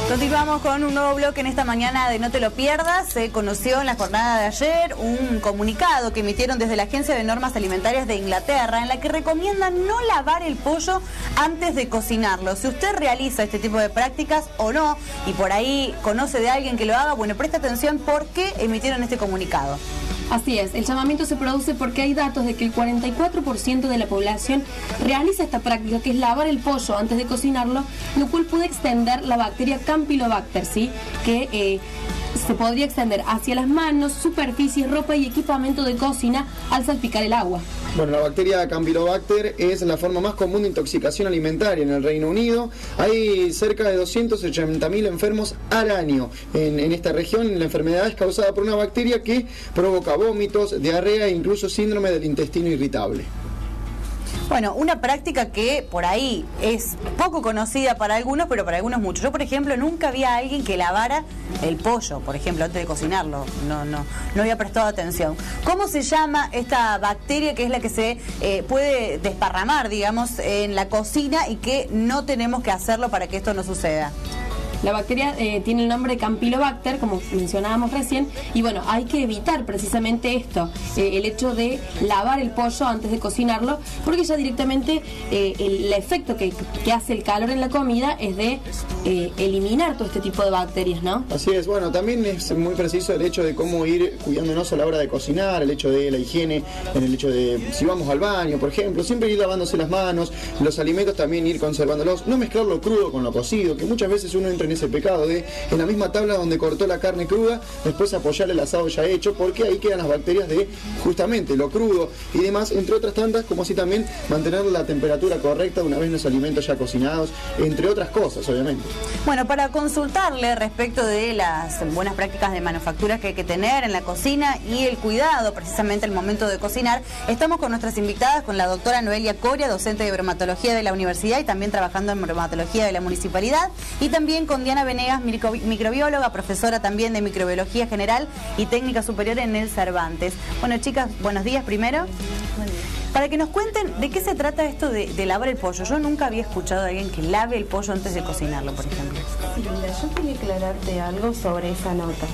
Continuamos con un nuevo bloque en esta mañana de No Te Lo Pierdas. Se conoció en la jornada de ayer un comunicado que emitieron desde la Agencia de Normas Alimentarias de Inglaterra en la que recomiendan no lavar el pollo antes de cocinarlo. Si usted realiza este tipo de prácticas o no, y por ahí conoce de alguien que lo haga, bueno, presta atención por qué emitieron este comunicado. Así es, el llamamiento se produce porque hay datos de que el 44% de la población realiza esta práctica, que es lavar el pollo antes de cocinarlo, lo cual puede extender la bacteria Campylobacter, ¿sí? Que se podría extender hacia las manos, superficies, ropa y equipamiento de cocina al salpicar el agua. Bueno, la bacteria Campylobacter es la forma más común de intoxicación alimentaria en el Reino Unido. Hay cerca de 280.000 enfermos al año en esta región. La enfermedad es causada por una bacteria que provoca vómitos, diarrea e incluso síndrome del intestino irritable. Bueno, una práctica que por ahí es poco conocida para algunos, pero para algunos mucho. Yo, por ejemplo, nunca vi a alguien que lavara el pollo, por ejemplo, antes de cocinarlo. No había prestado atención. ¿Cómo se llama esta bacteria que es la que se puede desparramar, digamos, en la cocina y que no tenemos que hacerlo para que esto no suceda? La bacteria tiene el nombre de Campylobacter, como mencionábamos recién, y bueno, hay que evitar precisamente esto, el hecho de lavar el pollo antes de cocinarlo, porque ya directamente el efecto que hace el calor en la comida es de eliminar todo este tipo de bacterias, ¿no? Así es, bueno, también es muy preciso el hecho de cómo ir cuidándonos a la hora de cocinar, el hecho de la higiene, en el hecho de si vamos al baño, por ejemplo, siempre ir lavándose las manos, los alimentos también ir conservándolos, no mezclarlo crudo con lo cocido, que muchas veces uno entra en ese pecado de en la misma tabla donde cortó la carne cruda, después apoyar el asado ya hecho, porque ahí quedan las bacterias de justamente lo crudo y demás, entre otras tantas, como así también mantener la temperatura correcta una vez los alimentos ya cocinados, entre otras cosas, obviamente. Bueno, para consultarle respecto de las buenas prácticas de manufactura que hay que tener en la cocina y el cuidado precisamente al momento de cocinar, estamos con nuestras invitadas, con la doctora Noelia Coria, docente de bromatología de la universidad y también trabajando en bromatología de la municipalidad, y también con Diana Venegas, microbióloga, profesora también de microbiología general y técnica superior en el Cervantes. Bueno, chicas, buenos días primero. Buen día. Para que nos cuenten de qué se trata esto de lavar el pollo. Yo nunca había escuchado a alguien que lave el pollo antes de cocinarlo, por ejemplo. Sí, mira, yo quería aclararte algo sobre esa nota.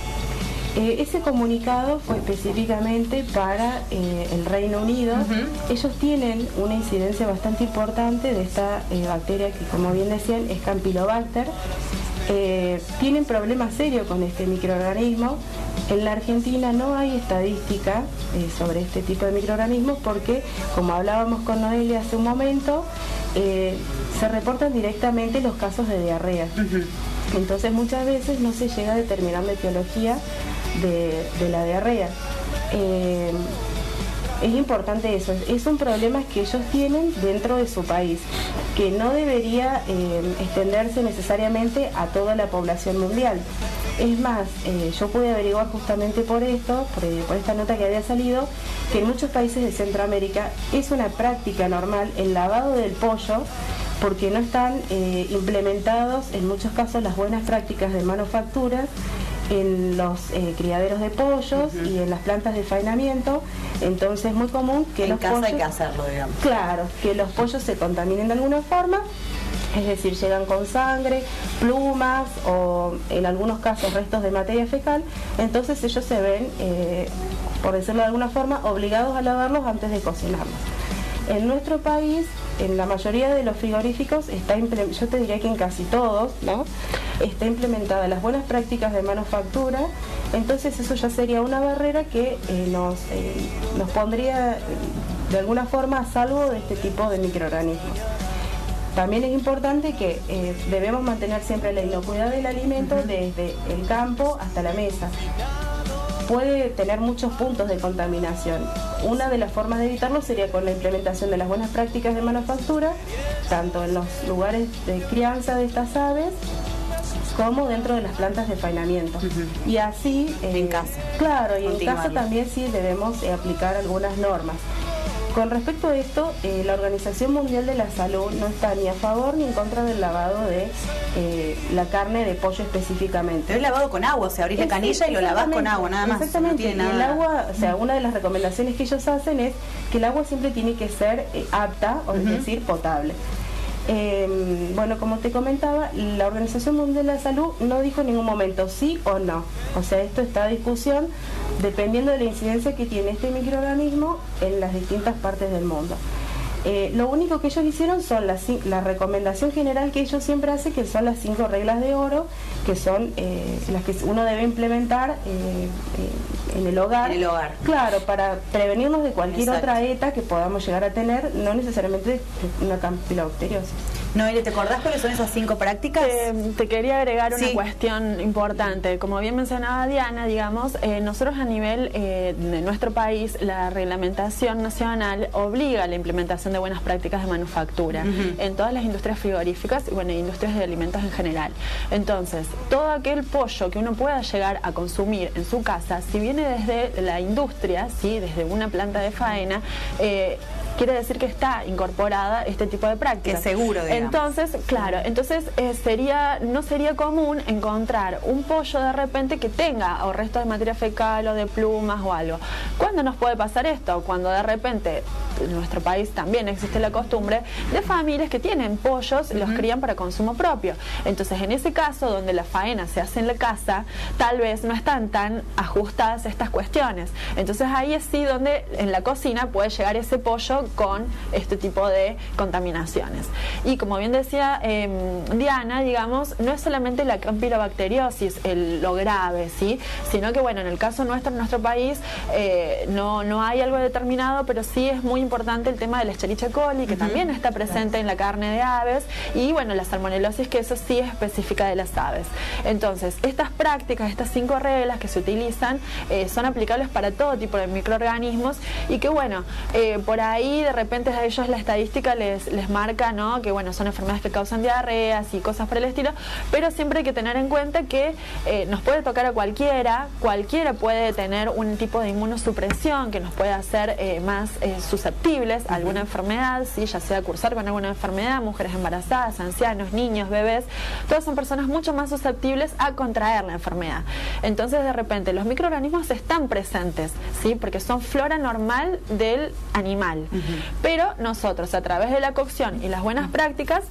Ese comunicado fue específicamente para el Reino Unido. Ellos tienen una incidencia bastante importante de esta bacteria que, como bien decían, es Campylobacter. Tienen problemas serios con este microorganismo. En la Argentina no hay estadística sobre este tipo de microorganismos porque, como hablábamos con Noelia hace un momento, se reportan directamente los casos de diarrea. Entonces muchas veces no se llega a determinar la etiología de la diarrea. Es importante eso, es un problema que ellos tienen dentro de su país, que no debería extenderse necesariamente a toda la población mundial. Es más, yo pude averiguar justamente por esto, por esta nota que había salido, que en muchos países de Centroamérica es una práctica normal el lavado del pollo, porque no están implementados en muchos casos las buenas prácticas de manufactura en los criaderos de pollos y en las plantas de faenamiento. Entonces es muy común que los pollos... En casa hay que hacerlo, digamos. Claro, que los pollos se contaminen de alguna forma, es decir, llegan con sangre, plumas o en algunos casos restos de materia fecal. Entonces ellos se ven, por decirlo de alguna forma, obligados a lavarlos antes de cocinarlos. En nuestro país, en la mayoría de los frigoríficos, yo te diría que en casi todos, ¿no?, está implementada las buenas prácticas de manufactura. Entonces eso ya sería una barrera que nos pondría de alguna forma a salvo de este tipo de microorganismos. También es importante que debemos mantener siempre la inocuidad del alimento desde el campo hasta la mesa. Puede tener muchos puntos de contaminación. Una de las formas de evitarlo sería con la implementación de las buenas prácticas de manufactura, tanto en los lugares de crianza de estas aves como dentro de las plantas de faenamiento. Y así... en casa. Claro, y en casa también sí debemos aplicar algunas normas. Con respecto a esto, la Organización Mundial de la Salud no está ni a favor ni en contra del lavado de la carne de pollo específicamente. Pero es lavado con agua, o sea, abrís la canilla y lo lavás con agua, nada más. Exactamente, no tiene nada. Y el agua, o sea, una de las recomendaciones que ellos hacen es que el agua siempre tiene que ser apta, o es decir, potable. Bueno, como te comentaba, la Organización Mundial de la Salud no dijo en ningún momento sí o no. O sea, esto está a discusión dependiendo de la incidencia que tiene este microorganismo en las distintas partes del mundo. Lo único que ellos hicieron son la recomendación general que ellos siempre hacen, que son las 5 reglas de oro, que son las que uno debe implementar en el hogar. En el hogar. Claro, para prevenirnos de cualquier otra ETA que podamos llegar a tener, no necesariamente una campilobacteriosis. Noelia, ¿te acordás cuáles son esas 5 prácticas? Te quería agregar una cuestión importante. Como bien mencionaba Diana, digamos, nosotros a nivel de nuestro país, la reglamentación nacional obliga a la implementación de buenas prácticas de manufactura en todas las industrias frigoríficas y bueno, industrias de alimentos en general. Entonces, todo aquel pollo que uno pueda llegar a consumir en su casa, si viene desde la industria, ¿sí? Desde una planta de faena, quiere decir que está incorporada este tipo de prácticas. Que seguro, digamos. Entonces, claro, no sería común encontrar un pollo de repente que tenga o restos de materia fecal o de plumas o algo. ¿Cuándo nos puede pasar esto? Cuando de repente en nuestro país también existe la costumbre de familias que tienen pollos y los crían para consumo propio. Entonces, en ese caso, donde la faena se hace en la casa, tal vez no están tan ajustadas estas cuestiones. Entonces, ahí es sí donde en la cocina puede llegar ese pollo con este tipo de contaminaciones. Y como bien decía Diana, digamos, no es solamente la campylobacteriosis lo grave, ¿sí? Sino que, bueno, en el caso nuestro, en nuestro país, no hay algo determinado, pero sí es muy importante el tema del Escherichia coli, que también está presente en la carne de aves, y, bueno, la salmonelosis, que eso sí es específica de las aves. Entonces, estas prácticas, estas 5 reglas que se utilizan, son aplicables para todo tipo de microorganismos, y que, bueno, por ahí de repente a ellos la estadística les marca, ¿no?, que, bueno, son enfermedades que causan diarreas y cosas por el estilo, pero siempre hay que tener en cuenta que nos puede tocar a cualquiera puede tener un tipo de inmunosupresión que nos puede hacer más susceptibles a alguna enfermedad, ¿sí? Ya sea cursar con alguna enfermedad, mujeres embarazadas, ancianos, niños, bebés, todas son personas mucho más susceptibles a contraer la enfermedad. Entonces, de repente, los microorganismos están presentes, ¿sí? Porque son flora normal del animal, pero nosotros, a través de la cocción y las buenas prácticas,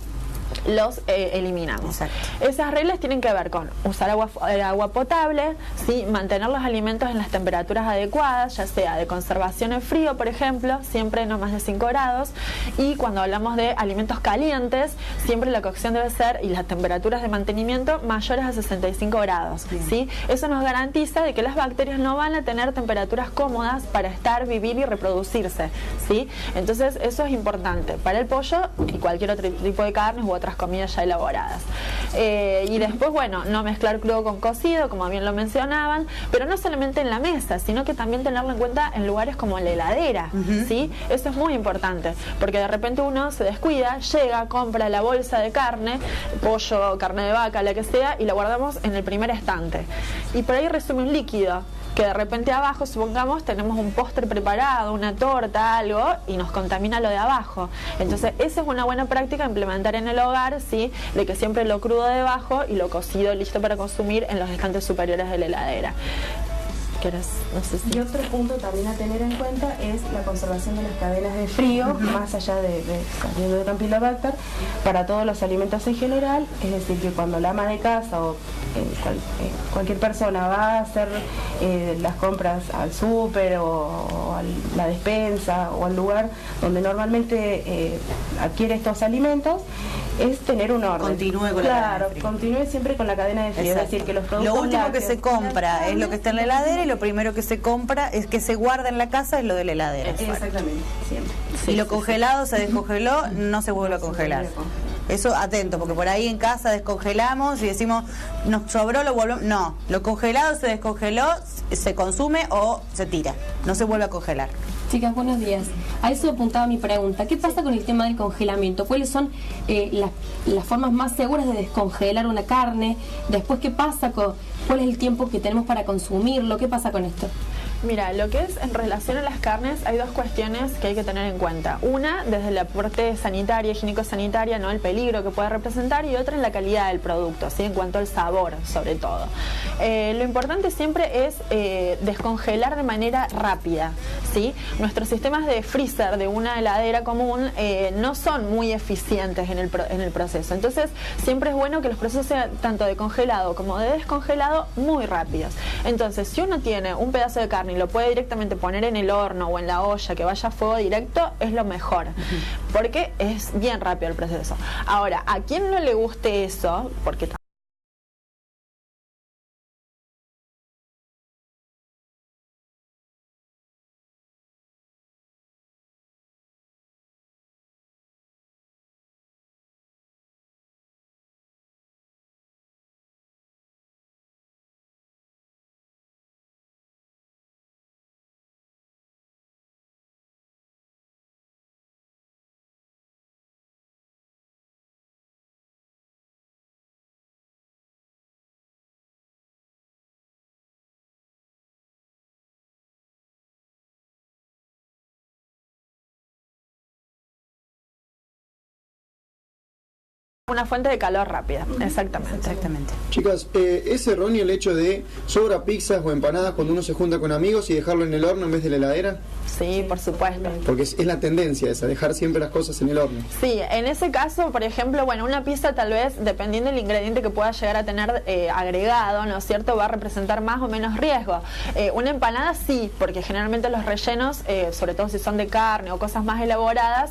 los eliminamos. Exacto. Esas reglas tienen que ver con usar agua potable, ¿sí? Mantener los alimentos en las temperaturas adecuadas, ya sea de conservación en frío, por ejemplo, siempre no más de 5 grados, y cuando hablamos de alimentos calientes, siempre la cocción debe ser, y las temperaturas de mantenimiento, mayores a 65 grados, ¿sí? Eso nos garantiza de que las bacterias no van a tener temperaturas cómodas para vivir y reproducirse, ¿sí? Entonces, eso es importante para el pollo y cualquier otro tipo de carnes u otras comidas ya elaboradas. Y después, bueno, no mezclar crudo con cocido, como bien lo mencionaban, pero no solamente en la mesa, sino que también tenerlo en cuenta en lugares como la heladera, ¿sí? Eso es muy importante, porque de repente uno se descuida, llega, compra la bolsa de carne, pollo, carne de vaca, la que sea, y la guardamos en el primer estante. Y por ahí resume un líquido, que de repente abajo, supongamos, tenemos un postre preparado, una torta, algo, y nos contamina lo de abajo. Entonces, esa es una buena práctica a implementar en el hogar, ¿sí? De que siempre lo crudo debajo y lo cocido listo para consumir en los estantes superiores de la heladera. No sé si... Y otro punto también a tener en cuenta es la conservación de las cadenas de frío, más allá de Campylobacter, para todos los alimentos en general. Es decir, que cuando la ama de casa o cualquier persona va a hacer las compras al súper o a la despensa o al lugar donde normalmente adquiere estos alimentos, es tener un orden. Continúe con la cadena de frío. Continúe siempre con la cadena de frío. Exacto. Es decir, que los productos lo último lácteos, que se compra es lo que está en la heladera, y lo primero que se compra es que se guarda en la casa es lo de la heladera. Exactamente, siempre. Y lo congelado se descongeló, no se vuelve a congelar. Eso, atento, porque por ahí en casa descongelamos y decimos, nos sobró, lo volvemos. No, lo congelado se descongeló, se consume o se tira. No se vuelve a congelar. Chicas, buenos días. A eso apuntaba mi pregunta. ¿Qué pasa con el tema del congelamiento? ¿Cuáles son las formas más seguras de descongelar una carne? Después, ¿qué pasa ¿cuál es el tiempo que tenemos para consumirlo? ¿Qué pasa con esto? Mira, lo que es en relación a las carnes, hay dos cuestiones que hay que tener en cuenta. Una, desde la parte sanitaria, higiénico-sanitaria, ¿no? El peligro que puede representar, y otra en la calidad del producto, ¿sí? En cuanto al sabor, sobre todo. Lo importante siempre es descongelar de manera rápida, ¿sí? Nuestros sistemas de freezer de una heladera común no son muy eficientes en el proceso. Entonces, siempre es bueno que los procesos sean tanto de congelado como de descongelado muy rápidos. Entonces, si uno tiene un pedazo de carne y lo puede directamente poner en el horno o en la olla que vaya a fuego directo, es lo mejor, porque es bien rápido el proceso. Ahora, a quien no le guste eso, porque una fuente de calor rápida, exactamente. Chicas, ¿es erróneo el hecho de sobra pizzas o empanadas cuando uno se junta con amigos y dejarlo en el horno en vez de la heladera? Sí, por supuesto. Porque es la tendencia esa, dejar siempre las cosas en el horno. Sí, en ese caso, por ejemplo, bueno, una pizza tal vez, dependiendo del ingrediente que pueda llegar a tener agregado, ¿no es cierto?, va a representar más o menos riesgo. Una empanada sí, porque generalmente los rellenos, sobre todo si son de carne o cosas más elaboradas,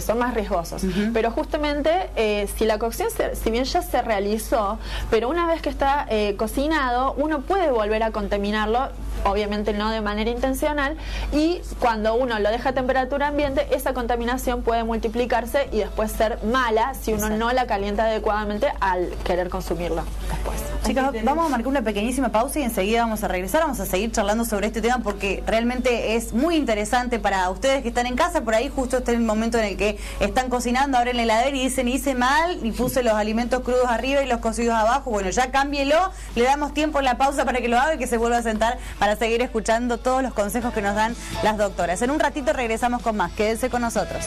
son más riesgosos. Pero justamente, si la cocción, si bien ya se realizó, pero una vez que está cocinado, uno puede volver a contaminarlo, obviamente no de manera intencional, y cuando uno lo deja a temperatura ambiente, esa contaminación puede multiplicarse y después ser mala si uno no la calienta adecuadamente al querer consumirlo después. Chicas, vamos a marcar una pequeñísima pausa y enseguida vamos a regresar, vamos a seguir charlando sobre este tema porque realmente es muy interesante para ustedes que están en casa. Por ahí justo este es el momento en el que están cocinando, abren la heladera y dicen, hice mal y puse los alimentos crudos arriba y los cocidos abajo. Bueno, ya cámbielo, le damos tiempo en la pausa para que lo haga y que se vuelva a sentar para seguir escuchando todos los consejos que nos dan las doctoras. En un ratito regresamos con más, quédense con nosotros.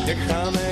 Déjame